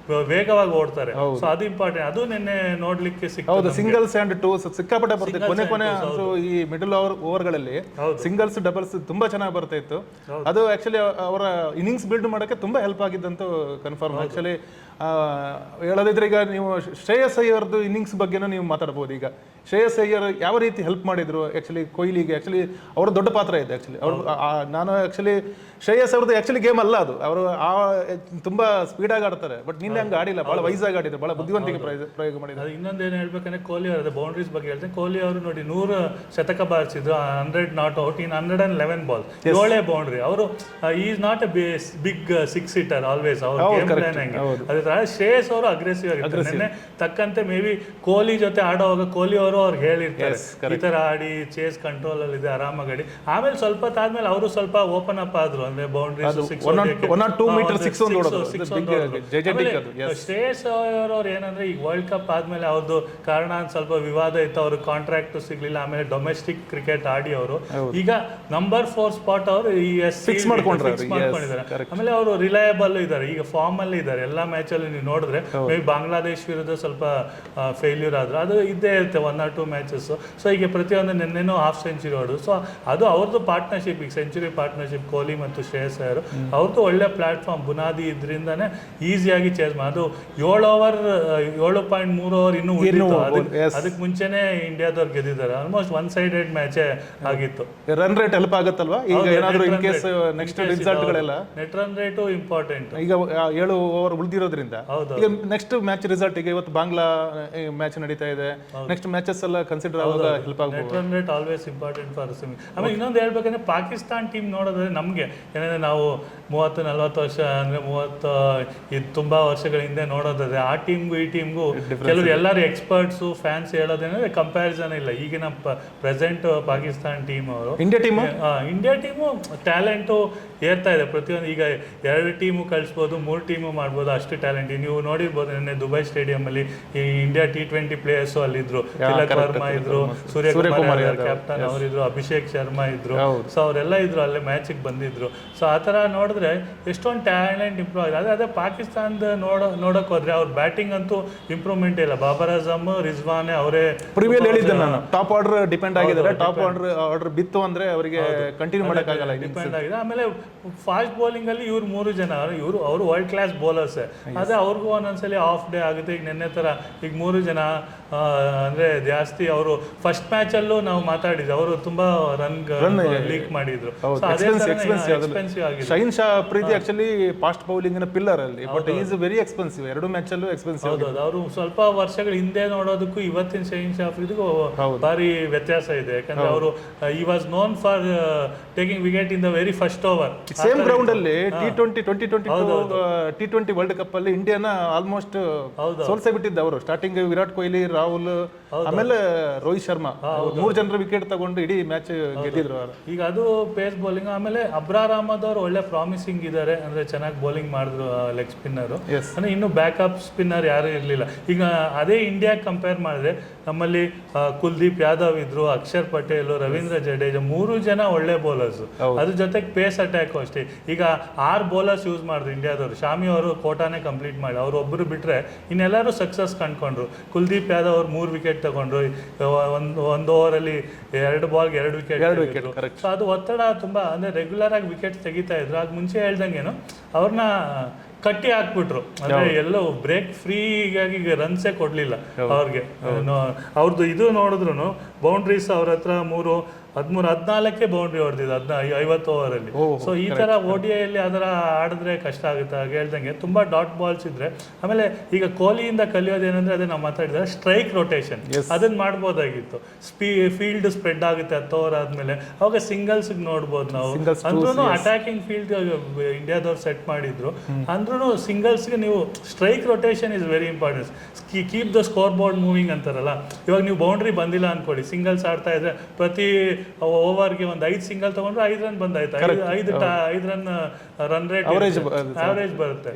ವೇಗವಾಗಿ ಓಡ್ತಾರೆ. ಸೊ ಅದು ಇಂಪಾರ್ಟೆಂಟ್. ಅದು ನಿನ್ನೆ ನೋಡ್ಲಿಕ್ಕೆ ಸಿಕ್ಕಿದೆ. ಸಿಂಗಲ್ಸ್ ಅಂಡ್ ಟೂಸ್ ಸಿಕ್ಕಾಪಟ್ಟೆ ಬರುತ್ತೆ. ಕೊನೆ ಈ ಮಿಡಲ್ ಓವರ್ಗಳಲ್ಲಿ ಸಿಂಗಲ್ಸ್ ಡಬಲ್ಸ್ ತುಂಬಾ ಚೆನ್ನಾಗಿ ಬರ್ತಾ ಇತ್ತು. ಅದು ಆಕ್ಚುಲಿ ಅವರ ಇನ್ನಿಂಗ್ಸ್ ಬಿಲ್ಡ್ ಮಾಡೋಕ್ಕೆ ತುಂಬಾ ಹೆಲ್ಪ್ ಆಗಿದ್ದಂತೂ ಕನ್ಫರ್ಮ್. ಆಕ್ಚುಲಿ ಹೇಳೋದಿದ್ರೆ, ಈಗ ನೀವು ಶ್ರೇಯಸ್ ಅಯ್ಯರ್ದು ಇನ್ನಿಂಗ್ಸ್ ಬಗ್ಗೆನೂ ನೀವು ಮಾತಾಡ್ಬೋದು. ಈಗ ಶ್ರೇಯಸ್ ಅಯ್ಯರ್ ಯಾವ ರೀತಿ ಹೆಲ್ಪ್ ಮಾಡಿದ್ರು ಆಕ್ಚುಲಿ ಕೊಹ್ಲಿಗೆ? ಆಕ್ಚುಲಿ ಅವ್ರ ದೊಡ್ಡ ಪಾತ್ರ ಇದೆ. ಆಕ್ಚುಲಿ ನಾನು ಆಕ್ಚುಲಿ ಶ್ರೇಯಸ್ ಅವ್ರದ್ದು ಆಕ್ಚುಲಿ ಗೇಮ್ ಅಲ್ಲ ಅದು, ಅವರು ತುಂಬಾ ಸ್ಪೀಡಾಗಿ ಆಡ್ತಾರೆ. ಬಟ್ ನಿನ್ನೆ ಹಂಗೆ ಆಡಿಲ್ಲ, ಬಹಳ ವೈಸಾಗಿ ಆಡಿದ್ರು, ಬಹಳ ಬುದ್ಧಿವಂತಿಕೆ ಪ್ರಯೋಗ ಮಾಡಿದ್ರು. ಇನ್ನೊಂದೇನು ಹೇಳ್ಬೇಕಂದ್ರೆ, ಕೊಹ್ಲಿ ಅವರ ಬೌಂಡ್ರೀಸ್ ಬಗ್ಗೆ ಹೇಳ್ತೇನೆ. ಕೊಹ್ಲಿ ಅವರು ನೋಡಿ 100 ಶತಕ ಬಾರಿಸಿದ್ರು, 100 not out in 111 ball, 7 boundary. ಅವರು is not a big 6 hitter always. ಅವ್ರ ಗೇಮ್ ಪ್ಲಾನ್ ಹೆಂಗೆ ಅದೇ ತರ ಶ್ರೇಯಸ್ ಅವರು ಅಗ್ರೆಸಿವ್ ಆಗಿರ್ತಾರೆ. ನಿನ್ನೆ ತಕ್ಕಂತೆ ಮೇ ಬಿ ಕೊಹ್ಲಿ ಜೊತೆ ಆಡೋವಾಗ ಕೊಹ್ಲಿ ಅವರು ಅವ್ರಿಗೆ ಹೇಳಿರ್ತಾರೆ, ಈ ತರ ಆಡಿ ಚೇಸ್ ಕಂಟ್ರೋಲ್ ಅಲ್ಲಿ ಇದೆ, ಆರಾಮಾಗಿ. ಆಮೇಲೆ ಸ್ವಲ್ಪ ಆದ್ಮೇಲೆ ಅವರು ಸ್ವಲ್ಪ ಓಪನ್ ಅಪ್ ಆದ್ರು, ಅಂದ್ರೆ ಬೌಂಡ್ರೀಸ್ ಶ್ರೇಯಸ್ ಅವ್ರು ಏನಂದ್ರೆ, ಈಗ ವರ್ಲ್ಡ್ ಕಪ್ ಆದ್ಮೇಲೆ ಅವ್ರದ್ದು ಕಾರಣ ಸ್ವಲ್ಪ ವಿವಾದ ಇತ್ತು, ಅವ್ರ ಕಾಂಟ್ರಾಕ್ಟ್ ಸಿಗ್ಲಿಲ್ಲ. ಆಮೇಲೆ ಡೊಮೆಸ್ಟಿಕ್ ಕ್ರಿಕೆಟ್ ಆಡಿ ಅವರು ಈಗ ನಂಬರ್ 4 ಸ್ಪಾಟ್ ಅವರು ಫಿಕ್ಸ್ ಮಾಡ್ಕೊಂಡಿದ್ದಾರೆ. ಆಮೇಲೆ ಅವರು ರಿಲಯಬಲ್ ಇದ್ದಾರೆ, ಈಗ ಫಾರ್ಮ್ ಅಲ್ಲಿ ಇದ್ದಾರೆ. ಎಲ್ಲಾ ಮ್ಯಾಚ್ ಅಲ್ಲಿ ನೀವು ನೋಡಿದ್ರೆ, ಮೇ ಬಿ ಬಾಂಗ್ಲಾದೇಶ್ ವಿರುದ್ಧ ಸ್ವಲ್ಪ ಫೇಲ್ಯೂರ್ ಆದ್ರು, ಅದು ಇದ್ದೇ ಇರುತ್ತೆ 1 or 2 ಮ್ಯಾಚಸ್. ಸೊ ಈಗ ಪ್ರತಿಯೊಂದು ನಿನ್ನೆನೂ ಹಾಫ್ ಸೆಂಚುರಿ ಹೊಡೆದು. ಸೊ ಅದು ಅವ್ರದ್ದು ಪಾರ್ಟ್ನರ್ಶಿಪ್, ಈಗ ಸೆಂಚುರಿ ಪಾರ್ಟ್ನರ್ಶಿಪ್ ಕೊಹ್ಲಿ ಮತ್ತು ಶ್ರೇಯಸ್ ಅಯ್ಯರ್ ಅವ್ರದ್ದು ಒಳ್ಳೆ ಪ್ಲಾಟ್ಫಾರ್ಮ್ ಬುನಾದಿ ಇದ್ರಿಂದಾನೇ ಈಸಿಯಾಗಿ ಚೇಸ್ ಮಾಡಿ. ಅದು 7 ಓವರ್ 7.3 ಓವರ್ ಇನ್ನೂ ಉಳಿದಿತ್ತು, ಅದಕ್ಕೆ ಮುಂಚೆನೆ ಇಂಡಿಯಾದವ್ರು ಗೆದ್ದಿದ್ದಾರೆ. ಆಲ್ಮೋಸ್ಟ್ ಒನ್ ಸೈಡೆಡ್ ಮ್ಯಾಚೇ ಆಗಿತ್ತು. ರನ್ ರೇಟ್ ಹೆಲ್ಪ್ ಆಗುತ್ತಲ್ವಾ ಈಗ ಏನಾದರೂ ಇನ್ ಕೇಸ್ ನೆಕ್ಸ್ಟ್ ರಿಸಲ್ಟ್ ಗಳೆಲ್ಲ? Net run rate important. ಈಗ 7 ಓವರ್ ಉಳಿದಿರೋದ್ರಿಂದ ಇರೋದ್ರಿಂದ ಈಗ ನೆಕ್ಸ್ಟ್ ಮ್ಯಾಚ್ ರಿಸಲ್ಟ್ ಈಗ ಇವತ್ತು ಬಾಂಗ್ಲಾ ಮ್ಯಾಚ್ ನಡೀತಾ ಇದೆ, ನೆಕ್ಸ್ಟ್ ಮ್ಯಾಚಸ್ ಎಲ್ಲ ಕನ್ಸಿಡರ್ ಆಗುವಾಗ ಹೆಲ್ಪ್ ಆಗ್ಬೋದು. Net run rate always important for swimming. ಆಮೇಲೆ ಇನ್ನೊಂದು ಹೇಳ್ಬೇಕಂದ್ರೆ ಪಾಕಿಸ್ತಾನ್ ಟೀಮ್ ನೋಡಿದ್ರೆ ನಮಗೆ ಏನಂದ್ರೆ ನಾವು 30-40 ವರ್ಷ ಅಂದ್ರೆ 30 ಇದು ತುಂಬಾ ವರ್ಷಗಳ ಹಿಂದೆ ನೋಡೋದಾದ್ರೆ ಆ ಟೀಮ್ಗೂ ಈ ಟೀಮ್ಗೂ ಕೆಲವರು ಎಲ್ಲರೂ ಎಕ್ಸ್ಪರ್ಟ್ಸು ಫ್ಯಾನ್ಸ್ ಹೇಳೋದೇನಂದ್ರೆ ಕಂಪ್ಯಾರಿಸನ್ ಇಲ್ಲ. ಈಗಿನ ಪ್ರೆಸೆಂಟ್ ಪಾಕಿಸ್ತಾನ್ ಟೀಮ್ ಅವರು ಇಂಡಿಯಾ ಟೀಮು ಟ್ಯಾಲೆಂಟು ಏರ್ತಾ ಇದೆ ಪ್ರತಿಯೊಂದು. ಈಗ 2 ಟೀಮು ಕಳಿಸ್ಬೋದು, 3 ಟೀಮು ಮಾಡ್ಬೋದು, ಅಷ್ಟು ಟ್ಯಾಲೆಂಟ್. ನೀವು ನೋಡಿರ್ಬೋದು ನಿನ್ನೆ ದುಬೈ ಸ್ಟೇಡಿಯಂ ಅಲ್ಲಿ ಈ ಇಂಡಿಯಾ T20 ಪ್ಲೇಯರ್ಸ್ ಅಲ್ಲಿದ್ರು. ತಿಲಕ್ ವರ್ಮಾ ಇದ್ರು, ಸೂರ್ಯಕುಮಾರ್ ಕ್ಯಾಪ್ಟನ್ ಅವರಿದ್ರು, ಅಭಿಷೇಕ್ ಶರ್ಮಾ ಇದ್ರು. ಸೊ ಅವರೆಲ್ಲ ಇದ್ರು ಅಲ್ಲೇ ಮ್ಯಾಚಿಗೆ ಬಂದಿದ್ರು. ಸೊ ಆ ಥರ ನೋಡಿದ್ರೆ ಎಷ್ಟೊಂದು ಟ್ಯಾಲೆಂಟ್ ಇಂಪ್ರೂವ್ ಆಗಿದೆ. ಅದೇ ಪಾಕಿಸ್ತಾನದ ನೋಡಕ್ ಹೋದ್ರೆ ಅವ್ರ ಬ್ಯಾಟಿಂಗ್ ಅಂತೂ ಇಂಪ್ರೂವ್ಮೆಂಟ್ ಇಲ್ಲ. ಬಾಬರ್ ಅಜಮ್, ರಿಜ್ವಾನ್ ಅವರೇ ಪ್ರಿವಿಯಲ್ ಹೇಳಿದ್ದೆ ನಾನು, ಟಾಪ್ ಆರ್ಡರ್ ಡಿಪೆಂಡ್ ಆಗಿದ್ದಾರೆ. ಟಾಪ್ ಆರ್ಡರ್ ಬಿತ್ತು ಅಂದ್ರೆ ಅವರಿಗೆ ಕಂಟಿನ್ಯೂ ಮಾಡೋಕ್ಕಾಗಲ್ಲ, ಡಿಪೆಂಡ್ ಆಗಿದೆ. ಆಮೇಲೆ ಫಾಸ್ಟ್ ಬೌಲಿಂಗ್ ಅಲ್ಲಿ ಇವ್ರು 3 ಜನ ಅವರು ವರ್ಲ್ಡ್ ಕ್ಲಾಸ್ ಬೌಲರ್ಸ್. ಅದೇ ಅವ್ರಿಗೂ ಒಂದೊಂದ್ಸಲಿ ಆಫ್ ಡೇ ಆಗುತ್ತೆ. ಈಗ ನಿನ್ನೆ ತರ ಈಗ 3 ಜನ ಅಂದ್ರೆ ಜಾಸ್ತಿ ಅವರು ಫಸ್ಟ್ ಮ್ಯಾಚ್ ಅಲ್ಲೂ ನಾವು ಮಾತಾಡಿದ್ವಿ, ಅವರು ತುಂಬಾ ರನ್ ಲೀಕ್ ಮಾಡಿದ್ರು. ಎಕ್ಸ್ಪೆನ್ಸಿವ್ ಆಗಿದೆ. Shaheen Shah Afridi actually fast bowling ನ ಪಿಲ್ಲರ್ ಅಲ್ಲಿ, but is very expensive. 2 match ಅಲ್ಲೂ ಎಕ್ಸ್ಪೆನ್ಸಿವ್. ಹೌದು, ಅವರು ಸ್ವಲ್ಪ ವರ್ಷಗಳ ಹಿಂದೆ ನೋಡೋದಕ್ಕೂ ಇವತ್ತಿನ ಶಹೀನ್ ಶಾ ಅಫ್ರಿದಿಗೂ ಭಾರಿ ವ್ಯತ್ಯಾಸ ಇದೆ. ಯಾಕಂದ್ರೆ ಅವರು ಈ was known for taking wicket in the very first over. Same ground ಅಲ್ಲಿ T20 ವರ್ಲ್ಡ್ ಕಪ್ ಅಲ್ಲಿ ಇಂಡಿಯಾನ ಆಲ್ಮೋಸ್ಟ್ ಸೋಲ್ಸೇ ಬಿಟ್ಟಿದ್ದ ಅವರು. ಸ್ಟಾರ್ಟಿಂಗ್ ವಿರಾಟ್ ಕೊಹ್ಲಿ, ರಾಹುಲ್, ಆಮೇಲೆ ರೋಹಿತ್ ಶರ್ಮಾ 3 ಜನರ ವಿಕೆಟ್ ತಗೊಂಡು ಇಡೀ ಮ್ಯಾಚ್ ಗೆದ್ದಿದ್ರು. ಈಗ ಅದು ಪೇಸ್ ಬೌಲಿಂಗ್. ಆಮೇಲೆ ಅಬ್ರಾರ್ ಅಹಮದ್ ಅವರು ಒಳ್ಳೆ ಪ್ರಾಮಿಸಿಂಗ್ ಇದ್ದಾರೆ, ಅಂದ್ರೆ ಚೆನ್ನಾಗಿ ಬೌಲಿಂಗ್ ಮಾಡಿದ್ರು ಲೆಗ್ ಸ್ಪಿನ್ನರ್. ಅಂದ್ರೆ ಇನ್ನು ಬ್ಯಾಕಪ್ ಸ್ಪಿನ್ನರ್ ಯಾರು ಇರಲಿಲ್ಲ. ಈಗ ಅದೇ ಇಂಡಿಯಾ ಕಂಪೇರ್ ಮಾಡಿದ್ರೆ ನಮ್ಮಲ್ಲಿ ಕುಲ್ದೀಪ್ ಯಾದವ್ ಇದ್ರು, ಅಕ್ಷರ್ ಪಟೇಲ್, ರವೀಂದ್ರ ಜಡೇಜಾ 3 ಜನ ಒಳ್ಳೆ ಬೌಲರ್ಸ್. ಅದ್ರ ಜೊತೆಗೆ ಪೇಸ್ ಅಟ್ಯಾಕ್ ಅಷ್ಟೇ. ಈಗ 6 ಬೌಲರ್ಸ್ ಯೂಸ್ ಮಾಡಿದ್ರು ಇಂಡಿಯಾದವರು. ಶಾಮಿ ಅವರು ಕೋಟಾನೇ ಕಂಪ್ಲೀಟ್ ಮಾಡಿ, ಅವ್ರು ಒಬ್ಬರು ಬಿಟ್ರೆ ಇನ್ನೆಲ್ಲರೂ ಸಕ್ಸಸ್ ಕಂಡ್ಕೊಂಡ್ರು. ಕುಲ್ದೀಪ್ ಯಾದವ್ ಅವ್ರು 3 ವಿಕೆಟ್ ತಗೊಂಡ್ರು. ಒಂದು ಓವರಲ್ಲಿ 2 ಬಾಲ್ಗೆ 2 ವಿಕೆಟ್. ಸೊ ಅದು ಒತ್ತಡ ತುಂಬಾ, ಅಂದ್ರೆ ರೆಗ್ಯುಲರ್ ಆಗಿ ವಿಕೆಟ್ ತೆಗಿತಾ ಇದ್ರು. ಆಗ ಮುಂಚೆ ಹೇಳ್ದಂಗೇನು ಅವ್ರನ್ನ ಕಟ್ಟಿ ಹಾಕ್ಬಿಟ್ರು. ಅಂದ್ರೆ ಎಲ್ಲೋ ಬ್ರೇಕ್ ಫ್ರೀಗಾಗಿ ರನ್ಸೇ ಕೊಡ್ಲಿಲ್ಲ ಅವ್ರಿಗೆ. ಅವ್ರದ್ದು ಇದು ನೋಡಿದ್ರು ಬೌಂಡ್ರೀಸ್ ಅವ್ರ ಹತ್ರ 13-14 ಬೌಂಡ್ರಿ ಹೊಡೆದಿದ್ದು 50 ಓವರಲ್ಲಿ. ಸೊ ಈ ತರ ODIಯಲ್ಲಿ ಅದರ ಆಡಿದ್ರೆ ಕಷ್ಟ ಆಗುತ್ತೆ. ಆಗ ಹೇಳ್ದಂಗೆ ತುಂಬಾ ಡಾಟ್ ಬಾಲ್ಸ್ ಇದ್ರೆ. ಆಮೇಲೆ ಈಗ ಕೊಹ್ಲಿಯಿಂದ ಕಲಿಯೋದೇನಂದ್ರೆ ಅದೇ ನಾವು ಮಾತಾಡಿದ್ರೆ ಸ್ಟ್ರೈಕ್ ರೊಟೇಷನ್, ಅದನ್ನ ಮಾಡ್ಬೋದಾಗಿತ್ತು. ಫೀಲ್ಡ್ ಸ್ಪ್ರೆಡ್ ಆಗುತ್ತೆ 10 ಓವರ್ ಆದ್ಮೇಲೆ, ಅವಾಗ ಸಿಂಗಲ್ಸ್ ನೋಡ್ಬೋದು ನಾವು. ಅಂದ್ರೂ ಅಟ್ಯಾಕಿಂಗ್ ಫೀಲ್ಡ್ ಇಂಡಿಯಾದವ್ರು ಸೆಟ್ ಮಾಡಿದ್ರು. ಅಂದ್ರೂ ಸಿಂಗಲ್ಸ್ಗೆ ನೀವು strike rotation is very important. Keep the score board moving ಅಂತಾರಲ್ಲ. ಇವಾಗ ನೀವು ಬೌಂಡ್ರಿ ಬಂದಿಲ್ಲ ಅನ್ಕೊಳ್ಳಿ, ಸಿಂಗಲ್ಸ್ ಆಡ್ತಾ ಇದ್ರೆ ಪ್ರತಿ ಓವರ್ಗೆ ಒಂದು 5 ಸಿಂಗಲ್ ತಗೊಂಡ್ರೆ 5 ರನ್ ಬಂದಾಯ್ತು. 5 ರನ್ ರನ್ ರೇಟ್ ಆವರೇಜ್ ಬರುತ್ತೆ.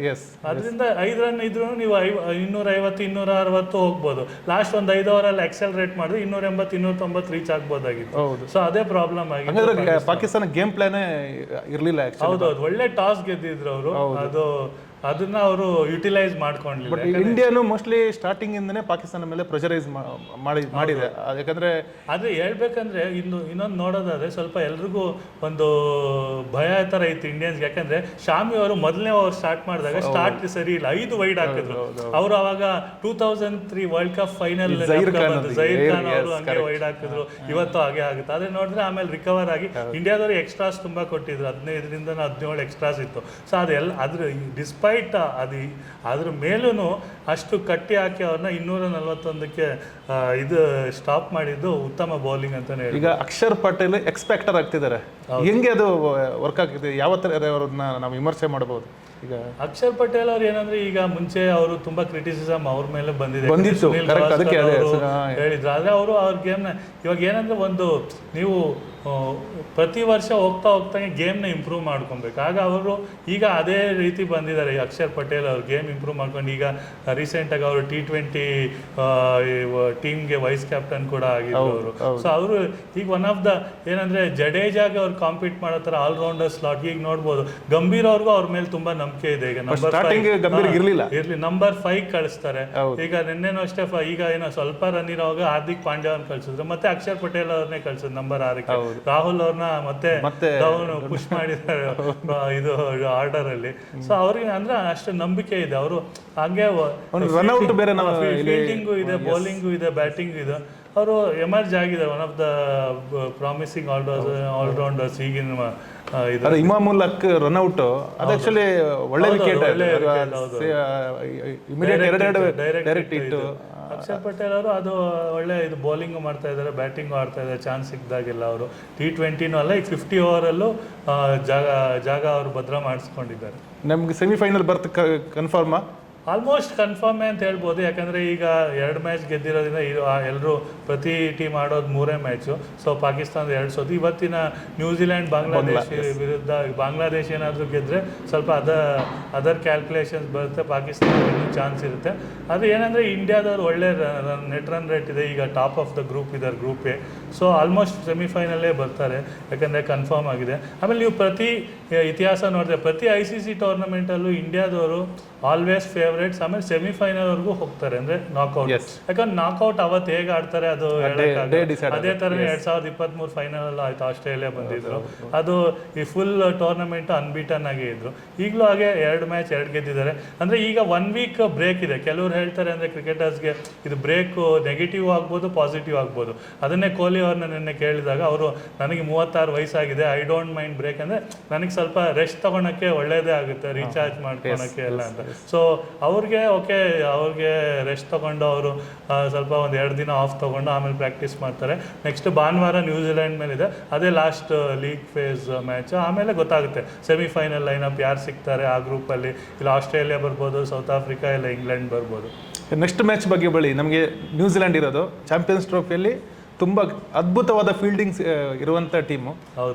ಅದರಿಂದ 5 ರನ್ ಇದ್ರು ನೀವು 250-260 ಹೋಗ್ಬೋದು. ಲಾಸ್ಟ್ ಒಂದು 5 ಓವರಲ್ಲಿ ಎಕ್ಸೆಲರೇಟ್ ಮಾಡಿದ್ರೆ 280-290 ರೀಚ್ ಆಗ್ಬೋದಾಗಿತ್ತು. ಸೊ ಅದೇ ಪ್ರಾಬ್ಲಮ್ ಆಗಿದೆ. ಪಾಕಿಸ್ತಾನ ಗೇಮ್ ಪ್ಲಾನೇ ಇರಲಿಲ್ಲ. ಹೌದೌದು, ಒಳ್ಳೆ ಟಾಸ್ ಗೆದ್ದಿದ್ರು ಅವರು. ಅದನ್ನ ಅವರು ಯುಟಿಲೈಸ್ ಮಾಡ್ಕೊಂಡ್ಲಿ. ಬಟ್ ಇಂಡಿಯಾನು ಮೋಸ್ಟ್ಲಿ ಸ್ಟಾರ್ಟಿಂಗ್ ಇಂದನೇ ಪಾಕಿಸ್ತಾನ ಮೇಲೆ ಪ್ರೆಷರೈಸ್ ಮಾಡಿದೆ. ಯಾಕಂದ್ರೆ ಆದ್ರೆ ಹೇಳ್ಬೇಕಂದ್ರೆ ಇನ್ನೊಂದು ನೋಡೋದಾದ್ರೆ ಸ್ವಲ್ಪ ಎಲ್ರಿಗೂ ಒಂದು ಭಯ ತರ ಇತ್ತು ಇಂಡಿಯನ್ಸ್. ಯಾಕಂದ್ರೆ ಶಾಮಿ ಅವರು ಮೊದಲನೇ ಓವರ್ ಸ್ಟಾರ್ಟ್ ಮಾಡಿದಾಗ ಸ್ಟಾರ್ಟ್ ಸರಿ ಇಲ್ಲ, 5 ವೈಡ್ ಹಾಕಿದ್ರು. ಅವರು ಅವಾಗ 2003 world cup final Zaheer Khan ಅವರು ಹಂಗೆ ವೈಡ್ ಹಾಕಿದ್ರು. ಇವತ್ತು ಹಾಗೆ ಆಗುತ್ತೆ. ಅದೇ ನೋಡಿದ್ರೆ ಆಮೇಲೆ ರಿಕವರ್ ಆಗಿ ಇಂಡಿಯಾದವ್ರು ಎಕ್ಸ್ಟ್ರಾಸ್ ತುಂಬಾ ಕೊಟ್ಟಿದ್ರು. 15-17 ಎಕ್ಸ್ಟ್ರಾಸ್ ಇತ್ತು. ಸೊ ಅದೆಲ್ಲ ಅದ್ರ ಡಿಸ್ಪೈಟ್ ಅದ್ರ ಮೇಲೂ ಅಷ್ಟು ಕಟ್ಟಿ ಹಾಕಿ ಅವ್ರನ್ನ 241ಕ್ಕೆ ಇದು ಸ್ಟಾಪ್ ಮಾಡಿದ್ದು ಉತ್ತಮ ಬೌಲಿಂಗ್ ಅಂತಾನೆ ಹೇಳಿ. ಈಗ ಅಕ್ಷರ್ ಪಟೇಲ್ ಎಕ್ಸ್ಪೆಕ್ಟರ್ ಆಗ್ತಿದ್ದಾರೆ. ಹೆಂಗೆ ಅದು ವರ್ಕ್ ಆಗ್ತಿದೆ? ಯಾವ ತರ ಅವ್ರನ್ನ ನಾವು ವಿಮರ್ಶೆ ಮಾಡಬಹುದು? ಈಗ ಅಕ್ಷರ್ ಪಟೇಲ್ ಅವ್ರು ಏನಂದ್ರೆ ಈಗ ಮುಂಚೆ ಅವರು ತುಂಬಾ ಕ್ರಿಟಿಸಿಸಮ್ ಅವ್ರ ಮೇಲೆ ಬಂದಿದ್ರು. ಹೇಳಿದ್ರು. ಆದ್ರೆ ಅವರು ಅವ್ರ ಗೇಮ್ನ ಇವಾಗ ಏನಂದ್ರೆ ಒಂದು ನೀವು ಪ್ರತಿ ವರ್ಷ ಹೋಗ್ತಾ ಗೇಮ್ನ ಇಂಪ್ರೂವ್ ಮಾಡ್ಕೊಬೇಕು. ಆಗ ಅವರು ಈಗ ಅದೇ ರೀತಿ ಬಂದಿದ್ದಾರೆ. ಅಕ್ಷರ್ ಪಟೇಲ್ ಅವ್ರು ಗೇಮ್ ಇಂಪ್ರೂವ್ ಮಾಡ್ಕೊಂಡು ಈಗ ರೀಸೆಂಟಾಗಿ ಅವರು T20 ಟೀಮ್ಗೆ ವೈಸ್ ಕ್ಯಾಪ್ಟನ್ ಕೂಡ ಆಗಿದ್ರು ಅವರು. ಸೊ ಅವರು ಈಗ ಒನ್ ಆಫ್ ದ ಏನಂದ್ರೆ ಜಡೇಜಾಗೆ ಅವ್ರು ಕಾಂಪೀಟ್ ಮಾಡೋ ಥರ ಆಲ್ರೌಂಡರ್ ಸ್ಲಾಟ್. ಈಗ ನೋಡ್ಬೋದು ಗಂಭೀರ್ ಅವ್ರಿಗೂ ಅವ್ರ ಮೇಲೆ ತುಂಬಾ ನಂಬಿಕೆ ಇದೆ. ಈಗ ನಂಬರ್ 5 ಕಳಿಸ್ತಾರೆ. ಈಗ ನಿನ್ನೆನೂ ಅಷ್ಟೇ ಈಗ ಏನೋ ಸ್ವಲ್ಪ ರನ್ ಇರೋವಾಗ ಹಾರ್ದಿಕ್ ಪಾಂಡ್ಯ ಅವ್ರನ್ನ ಕಳ್ಸಿದ್ರು, ಮತ್ತೆ ಅಕ್ಷರ್ ಪಟೇಲ್ ಅವ್ರನ್ನೇ ಕಳ್ಸಿದ್ರು ನಂಬರ್ 6ಕ್ಕೆ. ರಾಹುಲ್ ಅವ್ರನ್ನ ಮತ್ತೆ ಡೌನ್ ಪುಷ್ ಮಾಡಿದ್ದಾರೆ ಇದು ಆರ್ಡರ್ ಅಲ್ಲಿ. ಸೊ ಅವ್ರಿಗೆ ಅಂದ್ರೆ ಅಷ್ಟು ನಂಬಿಕೆ ಇದೆ. ಅವರು ಹಂಗೆ ಫೀಲ್ಡಿಂಗು ಇದೆ, ಬೌಲಿಂಗು ಇದೆ, ಬ್ಯಾಟಿಂಗು ಇದೆ. ಅವರು ಎಮರ್ಜ್ ಆಗಿದೆ one of the promising all-rounders ಈಗಿನ ಇದು ಅದು ಇಮಾಮುಲ್ ಹಕ್ ರನ್ಔಟ್ ಅದು ಆಕ್ಚುಲಿ ಒಳ್ಳೆ ವಿಕೆಟ್ ಇಮಿಡಿಯೇಟ್ ಎರಡೆರಡು ಡೈರೆಕ್ಟ್ ಇಟ್ಟು ಅಕ್ಷರ್ ಪಟೇಲ್ ಅವರು ಅದು ಒಳ್ಳೆ ಇದು ಬೌಲಿಂಗು ಮಾಡ್ತಾ ಇದ್ದಾರೆ, ಬ್ಯಾಟಿಂಗು ಆಡ್ತಾ ಇದ್ದಾರೆ ಚಾನ್ಸ್ ಸಿಕ್ಕಿದಾಗೆಲ್ಲ. ಅವರು T20 ಅಲ್ಲ, ಈಗ 50 ಓವರಲ್ಲೂ ಜಾಗ ಅವರು ಭದ್ರ ಮಾಡಿಸ್ಕೊಂಡಿದ್ದಾರೆ. ನಮ್ಗೆ ಸೆಮಿಫೈನಲ್ ಬರ್ತ್ ಕನ್ಫರ್ಮಾ? ಆಲ್ಮೋಸ್ಟ್ ಕನ್ಫರ್ಮೇ ಅಂತ ಹೇಳ್ಬೋದು. ಯಾಕಂದರೆ ಈಗ 2 ಮ್ಯಾಚ್ ಗೆದ್ದಿರೋದ್ರಿಂದ ಎಲ್ಲರೂ ಪ್ರತಿ ಟೀಮ್ ಆಡೋದು 3 ಮ್ಯಾಚು. ಸೊ ಪಾಕಿಸ್ತಾನದ 2 ಸೋತು. ಇವತ್ತಿನ ನ್ಯೂಜಿಲೆಂಡ್ ಬಾಂಗ್ಲಾದೇಶ ವಿರುದ್ಧ ಬಾಂಗ್ಲಾದೇಶ ಏನಾದರೂ ಗೆದ್ದರೆ ಸ್ವಲ್ಪ ಅದರ್ ಕ್ಯಾಲ್ಕುಲೇಷನ್ಸ್ ಬರುತ್ತೆ, ಪಾಕಿಸ್ತಾನಕ್ಕೆ ಇನ್ನೂ ಚಾನ್ಸ್ ಇರುತ್ತೆ. ಅದು ಏನಂದರೆ ಇಂಡಿಯಾದವ್ರು ಒಳ್ಳೆ ನೆಟ್ ರನ್ ರೇಟ್ ಇದೆ, ಈಗ ಟಾಪ್ ಆಫ್ ದ ಗ್ರೂಪ್ ಇದ್ದಾರೆ, ಗ್ರೂಪ್ ಎ. ಸೊ ಆಲ್ಮೋಸ್ಟ್ ಸೆಮಿಫೈನಲ್ಲೇ ಬರ್ತಾರೆ, ಯಾಕಂದರೆ ಕನ್ಫರ್ಮ್ ಆಗಿದೆ. ಆಮೇಲೆ ನೀವು ಪ್ರತಿ ಇತಿಹಾಸ ನೋಡಿದ್ರೆ ಪ್ರತಿ ICC ಟೂರ್ನಮೆಂಟಲ್ಲೂ ಇಂಡಿಯಾದವರು ಆಲ್ವೇಸ್ ಫೇವ್ರೇಟ್ಸ್. ಆಮೇಲೆ ಸೆಮಿಫೈನಲ್ವರೆಗೂ ಹೋಗ್ತಾರೆ, ಅಂದರೆ ನಾಕ್ಔಟ್. ಯಾಕಂದ್ರೆ ನಾಕ್ಔಟ್ ಅವತ್ತು ಹೇಗೆ ಆಡ್ತಾರೆ ಅದು ಅದೇ ಥರನೇ 2023 ಫೈನಲ್ ಆಯ್ತು, ಆಸ್ಟ್ರೇಲಿಯಾ ಬಂದಿದ್ರು. ಅದು ಈ ಫುಲ್ ಟೂರ್ನಮೆಂಟ್ ಅನ್ಬೀಟನ್ ಆಗೇ ಇದ್ರು. ಈಗಲೂ ಹಾಗೆ 2 ಮ್ಯಾಚ್ 2 ಗೆದ್ದಿದ್ದಾರೆ. ಅಂದರೆ ಈಗ 1 ವೀಕ್ ಬ್ರೇಕ್ ಇದೆ. ಕೆಲವ್ರು ಹೇಳ್ತಾರೆ ಅಂದರೆ ಕ್ರಿಕೆಟರ್ಸ್ಗೆ ಇದು ಬ್ರೇಕು ನೆಗೆಟಿವ್ ಆಗ್ಬೋದು, ಪಾಸಿಟಿವ್ ಆಗ್ಬೋದು. ಅದನ್ನೇ ಕೊಹ್ಲಿ ಅವ್ರನ್ನ ನಿನ್ನೆ ಕೇಳಿದಾಗ ಅವರು ನನಗೆ 36 ವಯಸ್ಸಾಗಿದೆ, ಐ ಡೋಂಟ್ ಮೈಂಡ್ ಬ್ರೇಕ್, ಅಂದರೆ ನನಗೆ ಸ್ವಲ್ಪ ರೆಸ್ಟ್ ತೊಗೊಳಕ್ಕೆ ಒಳ್ಳೇದೇ ಆಗುತ್ತೆ, ರೀಚಾರ್ಜ್ ಮಾಡ್ಕೊಳಕ್ಕೆ ಎಲ್ಲ ಅಂತ. ಸೊ ಅವ್ರಿಗೆ ಅವ್ರಿಗೆ ರೆಸ್ಟ್ ತೊಗೊಂಡು ಅವರು ಸ್ವಲ್ಪ 1-2 ದಿನ ಆಫ್ ತೊಗೊಂಡು ಆಮೇಲೆ ಪ್ರಾಕ್ಟೀಸ್ ಮಾಡ್ತಾರೆ. ನೆಕ್ಸ್ಟ್ ಭಾನುವಾರ ನ್ಯೂಜಿಲೆಂಡ್ ಮೇಲಿದೆ, ಅದೇ ಲಾಸ್ಟ್ ಲೀಗ್ ಫೇಸ್ ಮ್ಯಾಚ್. ಆಮೇಲೆ ಗೊತ್ತಾಗುತ್ತೆ ಸೆಮಿಫೈನಲ್ ಲೈನಪ್ ಯಾರು ಸಿಗ್ತಾರೆ ಆ ಗ್ರೂಪಲ್ಲಿ. ಇಲ್ಲ ಆಸ್ಟ್ರೇಲಿಯಾ ಬರ್ಬೋದು, ಸೌತ್ ಆಫ್ರಿಕಾ, ಇಲ್ಲ ಇಂಗ್ಲೆಂಡ್ ಬರ್ಬೋದು. ನೆಕ್ಸ್ಟ್ ಮ್ಯಾಚ್ ಬಗ್ಗೆ ನಮಗೆ ನ್ಯೂಜಿಲೆಂಡ್ ಇರೋದು ಚಾಂಪಿಯನ್ಸ್ ಟ್ರೋಫಿಯಲ್ಲಿ ತುಂಬ ಅದ್ಭುತವಾದ ಫೀಲ್ಡಿಂಗ್ಸ್ ಇರುವಂಥ ಟೀಮು.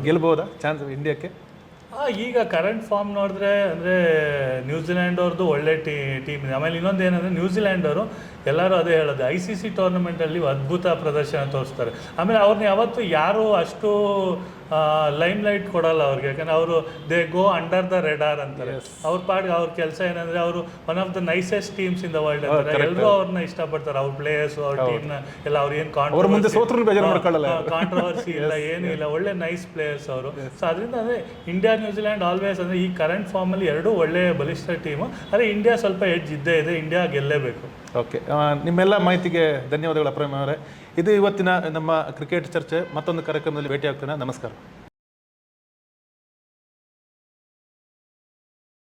ಗೆಲ್ಬೋದಾ ಚಾನ್ಸ್ ಇಂಡಿಯಾಕ್ಕೆ? ಈಗ ಕರೆಂಟ್ ಫಾರ್ಮ್ ನೋಡಿದ್ರೆ ಅಂದರೆ ನ್ಯೂಜಿಲೆಂಡ್ ಅವ್ರದ್ದು ಒಳ್ಳೆ ಟೀಮ್ ಇದೆ. ಆಮೇಲೆ ಇನ್ನೊಂದು ಏನಂದರೆ ನ್ಯೂಜಿಲೆಂಡ್ ಅವರು ಎಲ್ಲರೂ ಅದೇ ಹೇಳೋದು, ICC ಟೂರ್ನಮೆಂಟಲ್ಲಿ ಅದ್ಭುತ ಪ್ರದರ್ಶನ ತೋರಿಸ್ತಾರೆ. ಆಮೇಲೆ ಅವ್ರನ್ನ ಯಾವತ್ತೂ ಯಾರೂ ಅಷ್ಟು ಲೈಮ್ ಲೈಟ್ ಕೊಡಲ್ಲ ಅವ್ರಿಗೆ, ಯಾಕಂದರೆ ಅವರು they go under the radar ಅಂತಾರೆ. ಅವ್ರ ಪಾಡಿಗೆ ಅವ್ರ ಕೆಲಸ ಏನಂದರೆ ಅವರು one of the nicest teams in the world ಅಂತಾರೆ. ಎಲ್ಲರೂ ಅವ್ರನ್ನ ಇಷ್ಟಪಡ್ತಾರೆ, ಅವ್ರ ಪ್ಲೇಯರ್ಸ್, ಅವ್ರ ಟೀಮ್ನ ಎಲ್ಲ. ಅವ್ರು ಏನು ಕಾಂಟ್ರವರ್ಸಿ ಇಲ್ಲ, ಏನೂ ಇಲ್ಲ, ಒಳ್ಳೆ ನೈಸ್ ಪ್ಲೇಯರ್ಸ್ ಅವರು. ಸೊ ಅದರಿಂದ ಅಂದರೆ ಇಂಡಿಯಾ ನ್ಯೂಜಿಲೆಂಡ್ ಆಲ್ವೇಸ್ ಅಂದರೆ ಈ ಕರೆಂಟ್ ಫಾರ್ಮಲ್ಲಿ ಎರಡೂ ಒಳ್ಳೆ ಬಲಿಷ್ಠ ಟೀಮು. ಆದರೆ ಇಂಡಿಯಾ ಸ್ವಲ್ಪ ಎಡ್ಜ್ ಇದ್ದೇ ಇದೆ, ಇಂಡಿಯಾ ಗೆಲ್ಲೇಬೇಕು. ಓಕೆ, ನಿಮ್ಮೆಲ್ಲ ಮಾಹಿತಿಗೆ ಧನ್ಯವಾದಗಳು ಅಪ್ರಮೇಯ ಅವರೇ. ಇದು ಇವತ್ತಿನ ನಮ್ಮ ಕ್ರಿಕೆಟ್ ಚರ್ಚೆ. ಮತ್ತೊಂದು ಕಾರ್ಯಕ್ರಮದಲ್ಲಿ ಭೇಟಿ ಆಗ್ತೇನೆ. ನಮಸ್ಕಾರ.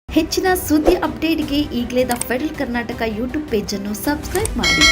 ಹೆಚ್ಚಿನ ಸುದ್ದಿ ಅಪ್ಡೇಟ್ಗೆ ಈಗಲೇ the federal Karnataka YouTube page ಅನ್ನು ಸಬ್ಸ್ಕ್ರೈಬ್ ಮಾಡಿ.